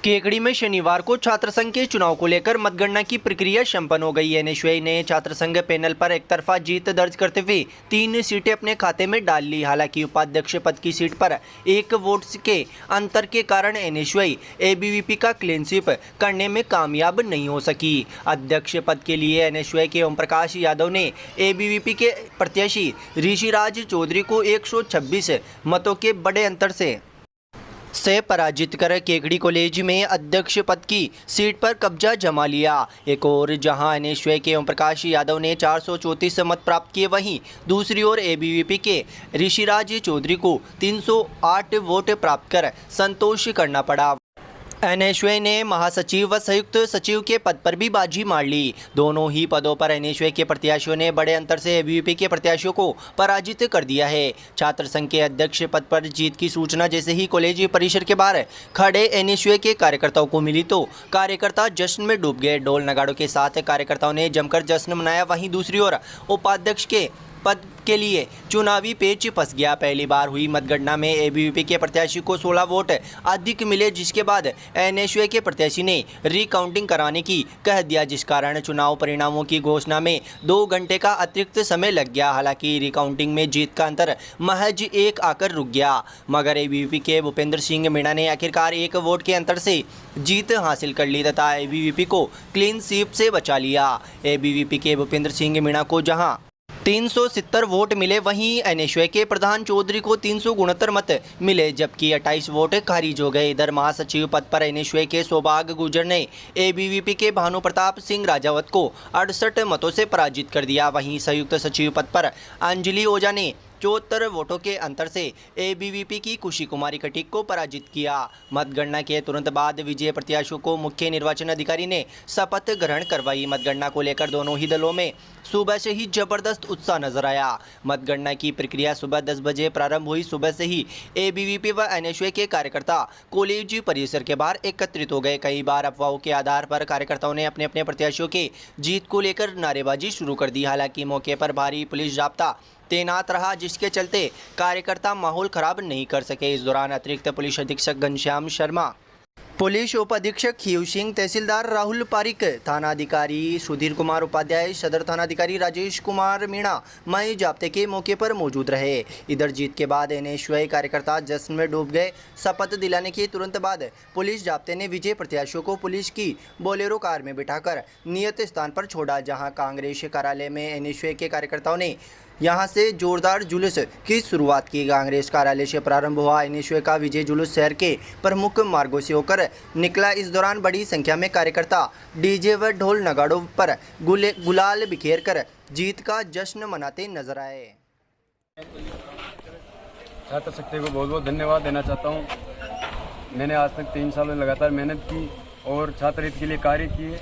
केकड़ी में शनिवार को छात्र संघ के चुनाव को लेकर मतगणना की प्रक्रिया संपन्न हो गई। एनएसयूआई ने छात्र संघ पैनल पर एकतरफा जीत दर्ज करते हुए 3 सीटें अपने खाते में डाल ली। हालांकि उपाध्यक्ष पद की सीट पर 1 वोट के अंतर के कारण एनएसयूआई एबीवीपी का क्लीन स्वीप करने में कामयाब नहीं हो सकी। अध्यक्ष पद के लिए एनएसयूआई के ओम प्रकाश यादव ने एबीवीपी के प्रत्याशी ऋषिराज चौधरी को 126 मतों के बड़े अंतर से पराजित कर केकड़ी कॉलेज में अध्यक्ष पद की सीट पर कब्जा जमा लिया। एक और जहां एनएसयूआई के ओम प्रकाश यादव ने 434 मत प्राप्त किए, वहीं दूसरी ओर एबीवीपी के ऋषिराज चौधरी को 308 वोट प्राप्त कर संतोष करना पड़ा। एनएसयूआई ने महासचिव व संयुक्त सचिव के पद पर भी बाजी मार ली। दोनों ही पदों पर एनएसयूआई के प्रत्याशियों ने बड़े अंतर से एबीवीपी के प्रत्याशियों को पराजित कर दिया है। छात्र संघ के अध्यक्ष पद पर जीत की सूचना जैसे ही कॉलेज परिसर के बाहर खड़े एनएसयूआई के कार्यकर्ताओं को मिली तो कार्यकर्ता जश्न में डूब गए। ढोल नगाड़ों के साथ कार्यकर्ताओं ने जमकर जश्न मनाया। वहीं दूसरी ओर उपाध्यक्ष के पद के लिए चुनावी पेच फंस गया। पहली बार हुई मतगणना में एबीवीपी के प्रत्याशी को 16 वोट अधिक मिले, जिसके बाद एनएसयूआई के प्रत्याशी ने रिकाउंटिंग कराने की कह दिया, जिस कारण चुनाव परिणामों की घोषणा में 2 घंटे का अतिरिक्त समय लग गया। हालांकि रिकाउंटिंग में जीत का अंतर महज 1 आकर रुक गया, मगर एबीवीपी के भूपेंद्र सिंह मीणा ने आखिरकार 1 वोट के अंतर से जीत हासिल कर ली तथा एबीवीपी को क्लीन स्वीप से बचा लिया। एबीवीपी के भूपेंद्र सिंह मीणा को जहां 370 वोट मिले, वहीं एनएसयूआई के प्रधान चौधरी को 369 मत मिले, जबकि 28 वोट खारिज हो गए। इधर महासचिव पद पर एनएसयूआई के सौभाग्य गुर्जर ने एबीवीपी के भानु प्रताप सिंह राजावत को 68 मतों से पराजित कर दिया। वहीं संयुक्त सचिव पद पर अंजलि ओझा ने 74 वोटों के अंतर से एबीवीपी की खुशी कुमारी खटीक को पराजित किया। मतगणना के तुरंत बाद विजयी प्रत्याशियों को मुख्य निर्वाचन अधिकारी ने शपथ ग्रहण करवाई। मतगणना को लेकर दोनों ही दलों में सुबह से ही जबरदस्त उत्साह नजर आया। मतगणना की प्रक्रिया सुबह 10 बजे प्रारंभ हुई। सुबह से ही एबीवीपी व एनएसयूआई के कार्यकर्ता कॉलेज परिसर के बाहर एकत्रित हो गए। कई बार अफवाहों के आधार पर कार्यकर्ताओं ने अपने अपने प्रत्याशियों के जीत को लेकर नारेबाजी शुरू कर दी। हालांकि मौके पर भारी पुलिस जाब्ता तैनात रहा, जिसके चलते कार्यकर्ता माहौल खराब नहीं कर सके। इस दौरान अतिरिक्त पुलिस अधीक्षक घनश्याम शर्मा, पुलिस उप अधीक्षक खीव सिंह, तहसीलदार राहुल पारिक, थानाधिकारी सुधीर कुमार उपाध्याय, सदर थानाधिकारी राजेश कुमार मीणा मई जाब्ते के मौके पर मौजूद रहे। इधर जीत के बाद एनएसयूआई कार्यकर्ता जश्न में डूब गए। शपथ दिलाने के तुरंत बाद पुलिस जाब्ते ने विजय प्रत्याशियों को पुलिस की बोलेरो कार में बिठाकर नियत स्थान पर छोड़ा, जहां कांग्रेस कार्यालय में एनएसयूआई के कार्यकर्ताओं ने यहां से जोरदार जुलूस की शुरुआत की। कांग्रेस कार्यालय से प्रारंभ हुआ एनएसयूआई का विजय जुलूस शहर के प्रमुख मार्गों से होकर निकला। इस दौरान बड़ी संख्या में कार्यकर्ता डीजे व ढोल नगाड़ों पर गुलाल बिखेर कर जीत का जश्न मनाते नजर आए। छात्र शक्ति को बहुत बहुत धन्यवाद देना चाहता हूँ। मैंने आज तक 3 साल लगातार मेहनत की और छात्र हित के लिए कार्य किए।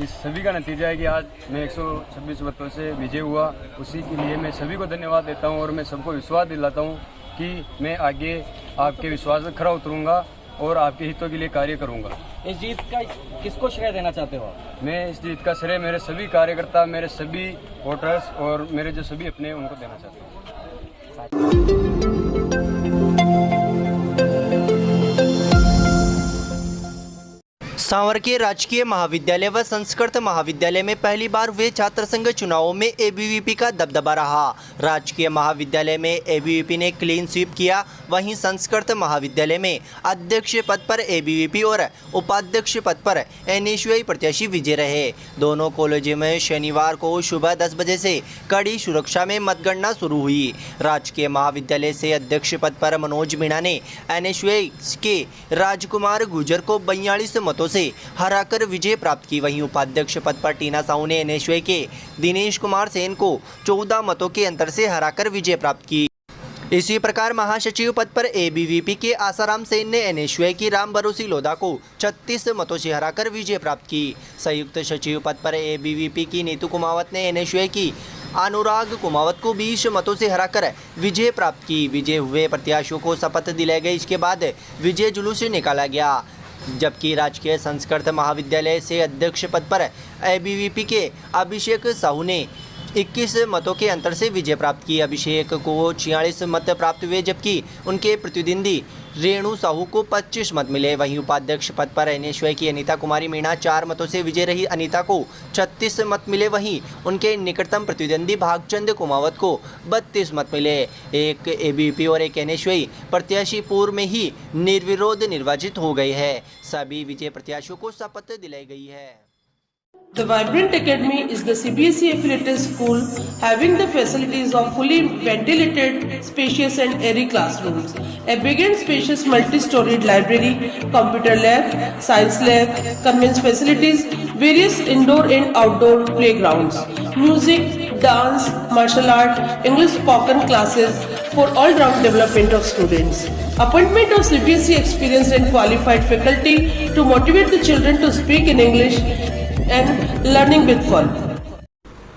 इस सभी का नतीजा है कि आज मैं 126 मतों से विजय हुआ। उसी के लिए मैं सभी को धन्यवाद देता हूं और मैं सबको विश्वास दिलाता हूं कि मैं आगे आपके विश्वास में खरा उतरूंगा और आपके हितों के लिए कार्य करूंगा। इस जीत का किसको श्रेय देना चाहते हो? मैं इस जीत का श्रेय मेरे सभी कार्यकर्ता, मेरे सभी वोटर्स और मेरे जो सभी अपने उनको देना चाहता हूँ। सांवर के राजकीय महाविद्यालय व संस्कृत महाविद्यालय में पहली बार हुए छात्र संघ चुनावों में एबीवीपी का दबदबा रहा। राजकीय महाविद्यालय में एबीवीपी ने क्लीन स्वीप किया, वहीं संस्कृत महाविद्यालय में अध्यक्ष पद पर एबीवीपी और उपाध्यक्ष पद पर एनएसयूआई प्रत्याशी विजय रहे। दोनों कॉलेजों में शनिवार को सुबह 10 बजे से कड़ी सुरक्षा में मतगणना शुरू हुई। राजकीय महाविद्यालय से अध्यक्ष पद पर मनोज मीणा ने एनएसयूआई के राजकुमार गुर्जर को 42 मतों से हराकर विजय प्राप्त की। वहीं उपाध्यक्ष पद पर टीना साहू ने एनएसयूआई के दिनेश कुमार सेन को 14 मतों के अंतर से हराकर विजय प्राप्त की। इसी प्रकार महासचिव पद पर एबीवीपी के आसाराम सेन ने एनएसयूआई की राम भरोसी लोधा को 36 मतों से हराकर विजय प्राप्त की। संयुक्त सचिव पद पर एबीवीपी की नीतू कुमावत ने एनएसयूआई की अनुराग कुमावत को 20 मतों से हराकर विजय प्राप्त की। विजय हुए प्रत्याशियों को शपथ दिलाई गई। इसके बाद विजय जुलूस निकाला गया, जबकि राजकीय संस्कृत महाविद्यालय से अध्यक्ष पद पर एबीवीपी के अभिषेक साहू ने 21 मतों के अंतर से विजय प्राप्त की। अभिषेक को 46 मत प्राप्त हुए, जबकि उनके प्रतिद्वंदी रेणु साहू को 25 मत मिले। वहीं उपाध्यक्ष पद पर एनएसयूआई की अनीता कुमारी मीणा 4 मतों से विजय रही। अनीता को 36 मत मिले। वहीं उनके निकटतम प्रतिद्वंदी भागचंद कुमावत को 32 मत मिले। एक एबीवीपी और एक एनएसयूआई प्रत्याशी पूर्व में ही निर्विरोध निर्वाचित हो गए हैं। सभी विजय प्रत्याशियों को शपथ दिलाई गई है। The Vibrant Academy is the CBSE affiliated school having the facilities of fully ventilated, spacious and airy classrooms, a big and spacious multi-storied library, computer lab, science lab, conveyance facilities, various indoor and outdoor playgrounds, music, dance, martial art, English spoken classes for all-round development of students. Appointment of CBSE experienced and qualified faculty to motivate the children to speak in English and learning with fun.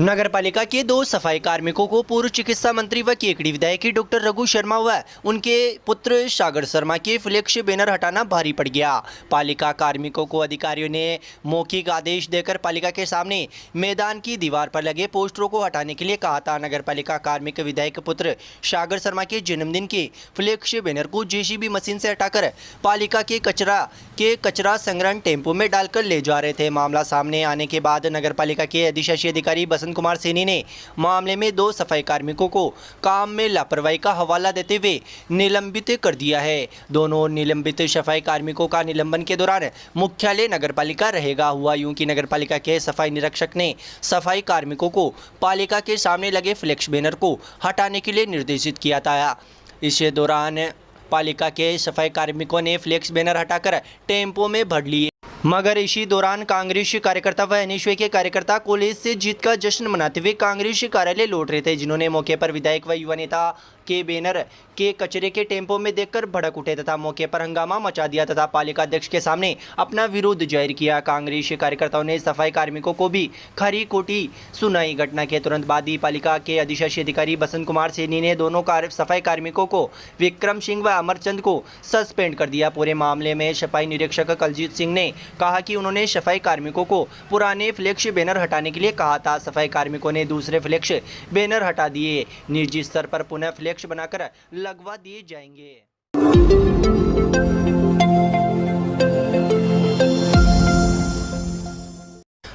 नगर पालिका के 2 सफाई कार्मिकों को पूर्व चिकित्सा मंत्री व केकड़ी विधायक डॉक्टर रघु शर्मा व उनके पुत्र सागर शर्मा के फ्लेक्स बैनर हटाना भारी पड़ गया। पालिका कार्मिकों को अधिकारियों ने मौखिक आदेश देकर पालिका के सामने मैदान की दीवार पर लगे पोस्टरों को हटाने के लिए कहा था। नगर पालिका कार्मिक विधायक पुत्र सागर शर्मा के जन्मदिन के फ्लेक्स बैनर को जेसीबी मशीन से हटाकर पालिका के कचरा संग्रहण टेम्पो में डालकर ले जा रहे थे। मामला सामने आने के बाद नगर पालिका के अधिशासी अधिकारी बसंत कुमार सैनी ने मामले में 2 सफाई कार्मिकों को काम में लापरवाही का हवाला देते हुए निलंबित कर दिया है। दोनों निलंबित सफाई कार्मिकों का निलंबन के दौरान मुख्यालय नगरपालिका रहेगा। हुआ यूं कि नगरपालिका के सफाई निरीक्षक ने सफाई कार्मिकों को पालिका के सामने लगे फ्लेक्स बैनर को हटाने के लिए निर्देशित किया था। इस दौरान पालिका के सफाई कार्मिकों ने फ्लेक्स बैनर हटाकर टेम्पो में भर लिए, मगर इसी दौरान कांग्रेस कार्यकर्ता व एनएसयूआई के कार्यकर्ता कॉलेज से जीत का जश्न मनाते हुए कांग्रेस कार्यालय लौट रहे थे, जिन्होंने मौके पर विधायक व युवा नेता के बैनर के कचरे के टेम्पो में देखकर भड़क उठे तथा मौके पर हंगामा मचा दिया तथा पालिका अध्यक्ष के सामने अपना विरोध जाहिर किया। कांग्रेस कार्यकर्ताओं ने सफाई कार्मिकों को भी खरी खोटी सुनाई। घटना के तुरंत बाद ही पालिका के अधिशासी अधिकारी बसंत कुमार सैनी ने दोनों सफाई कार्मिकों को विक्रम सिंह व अमरचंद को सस्पेंड कर दिया। पूरे मामले में सफाई निरीक्षक कलजीत सिंह ने कहा कि उन्होंने सफाई कार्मिकों को पुराने फ्लेक्स बैनर हटाने के लिए कहा था। सफाई कार्मिकों ने दूसरे फ्लेक्स बैनर हटा दिए। निजी स्तर पर पुनः फ्लेक्स बनाकर लगवा दिए जाएंगे।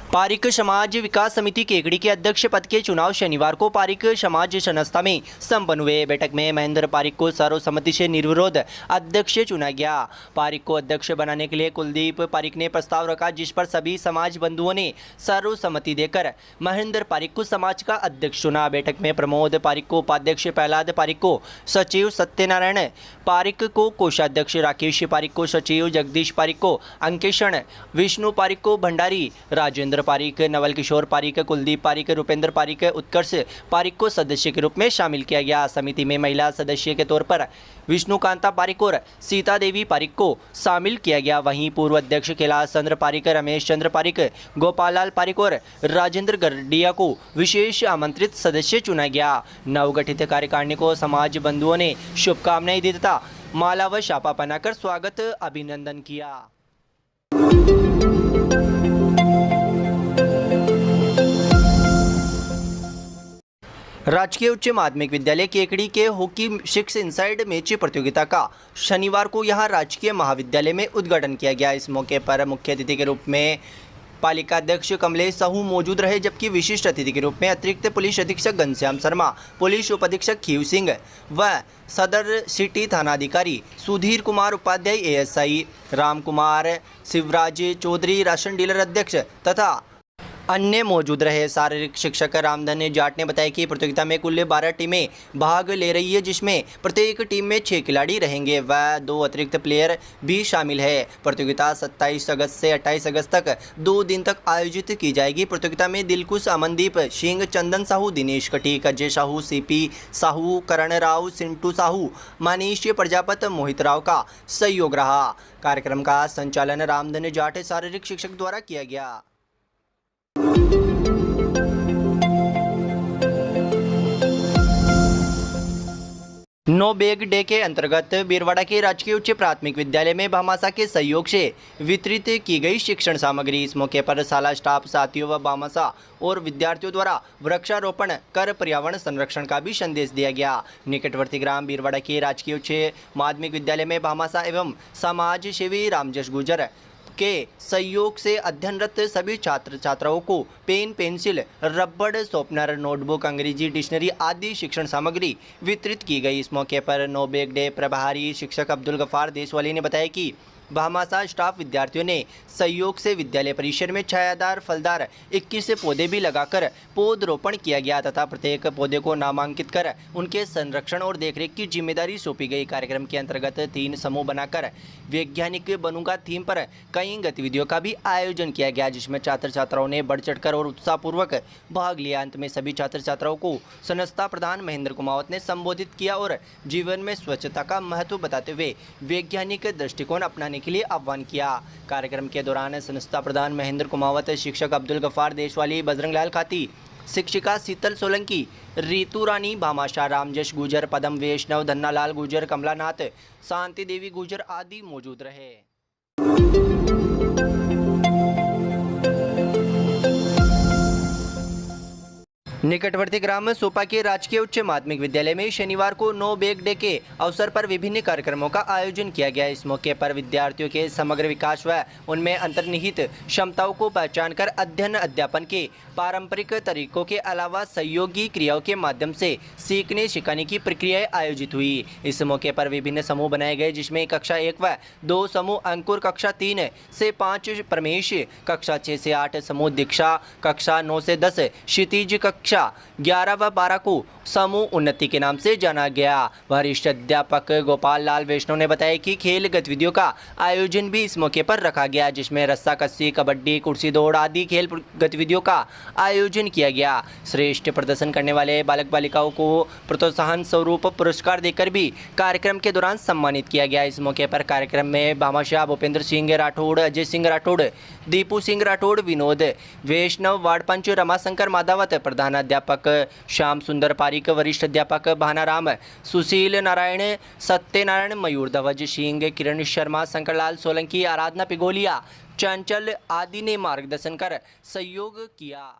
पारिक समाज विकास समिति केकड़ी के अध्यक्ष पद के चुनाव शनिवार को पारिक समाज संस्था में संपन्न हुए। बैठक में महेंद्र पारिक को सर्वसम्मति से निर्विरोध अध्यक्ष चुना गया। पारिक को अध्यक्ष बनाने के लिए कुलदीप पारिक ने प्रस्ताव रखा, जिस पर सभी समाज बंधुओं ने सर्वसम्मति देकर महेंद्र पारिक को समाज का अध्यक्ष चुना। बैठक में प्रमोद पारिक को उपाध्यक्ष, प्रहलाद पारिक को सचिव, सत्यनारायण पारिक को कोषाध्यक्ष, राकेश पारिक को सचिव, जगदीश पारिक को अंकेक्षण, विष्णु पारिक को भंडारी, राजेंद्र पारिक, नवल किशोर पारिक, कुलदीप पारिक, रुपेंद्र पारिक, उत्कर्ष पारिक को सदस्य के रूप में शामिल किया गया। समिति में महिला सदस्य के तौर पर विष्णुकांता पारिक और सीता देवी पारिक को शामिल किया गया। वहीं पूर्व अध्यक्ष कैलाश चंद्र पारिक, रमेश चंद्र पारिक, गोपाल पारिक और राजेंद्र गरडिया को विशेष आमंत्रित सदस्य चुना गया। नवगठित कार्यकारिणी को समाज बंधुओं ने शुभकामनाएं दी तथा माला व शापा पहनाकर स्वागत अभिनंदन किया। राजकीय उच्च माध्यमिक विद्यालय केकड़ी के हॉकी 6 इनसाइड मैच प्रतियोगिता का शनिवार को यहां राजकीय महाविद्यालय में उद्घाटन किया गया। इस मौके पर मुख्य अतिथि के रूप में पालिका अध्यक्ष कमलेश साहू मौजूद रहे, जबकि विशिष्ट अतिथि के रूप में अतिरिक्त पुलिस अधीक्षक घनश्याम शर्मा, पुलिस उप अधीक्षक खीव सिंह व सदर सिटी थानाधिकारी Sudhir Kumar Upadhyay, ASI Ram Kumar, Shivraj Chaudhary, ration dealer अध्यक्ष तथा अन्य मौजूद रहे। शारीरिक शिक्षक रामधन जाट ने बताया कि प्रतियोगिता में कुल 12 टीमें भाग ले रही है, जिसमें प्रत्येक टीम में 6 खिलाड़ी रहेंगे व 2 अतिरिक्त प्लेयर भी शामिल है। प्रतियोगिता 27 अगस्त से 28 अगस्त तक 2 दिन तक आयोजित की जाएगी। प्रतियोगिता में दिलकुश, अमनदीप सिंह, चंदन साहू, दिनेश कटीक, अजय साहू, सीपी साहू, करण राव, सिंटू साहू, मनीष प्रजापत, मोहित राव का सहयोग रहा। कार्यक्रम का संचालन रामधन जाट शारीरिक शिक्षक द्वारा किया गया। नो बैग डे के अंतर्गत बीरवाड़ा के राजकीय उच्च प्राथमिक विद्यालय में भामाशाह के सहयोग से वितरित की गई शिक्षण सामग्री। इस मौके पर शाला स्टाफ, साथियों व भामाशाह और विद्यार्थियों द्वारा वृक्षारोपण कर पर्यावरण संरक्षण का भी संदेश दिया गया। निकटवर्ती ग्राम बीरवाड़ा के राजकीय उच्च माध्यमिक विद्यालय में भामाशाह एवं समाज सेवी रामजश गुर्जर के सहयोग से अध्ययनरत सभी छात्र छात्राओं को पेन, पेंसिल, रबड़, शॉर्पनर, नोटबुक, अंग्रेजी डिक्शनरी आदि शिक्षण सामग्री वितरित की गई। इस मौके पर नो बैग डे प्रभारी शिक्षक अब्दुल गफार देशवाली ने बताया कि भामाशाह स्टाफ विद्यार्थियों ने सहयोग से विद्यालय परिसर में छायादार फलदार 21 पौधे भी लगाकर पौधरोपण किया गया तथा प्रत्येक पौधे को नामांकित कर उनके संरक्षण और देखरेख की जिम्मेदारी सौंपी गई। कार्यक्रम के अंतर्गत 3 समूह बनाकर वैज्ञानिक बनूंगा थीम पर कई गतिविधियों का भी आयोजन किया गया, जिसमें छात्र छात्राओं ने बढ़ चढ़कर और उत्साहपूर्वक भाग लिया। अंत में सभी छात्र छात्राओं को संस्था प्रधान महेंद्र कुमावत ने संबोधित किया और जीवन में स्वच्छता का महत्व बताते हुए वैज्ञानिक दृष्टिकोण अपनाने के लिए आह्वान किया। कार्यक्रम के दौरान संस्था प्रधान महेंद्र कुमावत, शिक्षक अब्दुल गफार देशवाली, बजरंगलाल खाती, शिक्षिका शीतल सोलंकी, रीतू रानी, भामाशाह, रामजश गुर्जर, पदम वैष्णव, धन्नालाल गुर्जर, कमलानाथ, शांति देवी गुर्जर आदि मौजूद रहे। निकटवर्ती ग्राम सोपा के राजकीय उच्च माध्यमिक विद्यालय में शनिवार को नो बैग डे के अवसर पर विभिन्न कार्यक्रमों का आयोजन किया गया। इस मौके पर विद्यार्थियों के समग्र विकास व उनमें अंतर्निहित क्षमताओं को पहचानकर अध्ययन अध्यापन के पारंपरिक तरीकों के अलावा सहयोगी क्रियाओं के माध्यम से सीखने सिखाने की प्रक्रियाएं आयोजित हुई। इस मौके पर विभिन्न समूह बनाए गए, जिसमें कक्षा 1 व 2 समूह अंकुर, कक्षा 3 से 5 प्रमेश, कक्षा 6 से 8 समूह दीक्षा, कक्षा 9 से 10 क्षितिज, कक्षा 11 व 12 को समूह उन्नति के नाम से जाना गया। वरिष्ठ अध्यापक गोपाल लाल वैष्णव ने बताया कि खेल गतिविधियों का आयोजन भी इस मौके पर रखा गया, जिसमें रस्सा कस्सी, कबड्डी, कुर्सी दौड़ आदि खेल गतिविधियों का आयोजन किया गया। श्रेष्ठ प्रदर्शन करने वाले बालक बालिकाओं को प्रोत्साहन स्वरूप पुरस्कार देकर भी कार्यक्रम के दौरान सम्मानित किया गया। इस मौके पर कार्यक्रम में भामाशाह भूपेंद्र सिंह राठौड़, अजय सिंह राठौड़, दीपू सिंह राठौड़, विनोद वैष्णव, वार्ड पंच रमाशंकर माधावत, प्रधान अध्यापक श्याम सुंदर पारिक, वरिष्ठ अध्यापक भानाराम, सुशील नारायण, सत्यनारायण, मयूर धवज सिंह, किरण शर्मा, शंकरलाल सोलंकी, आराधना पिगोलिया, चंचल आदि ने मार्गदर्शन कर सहयोग किया।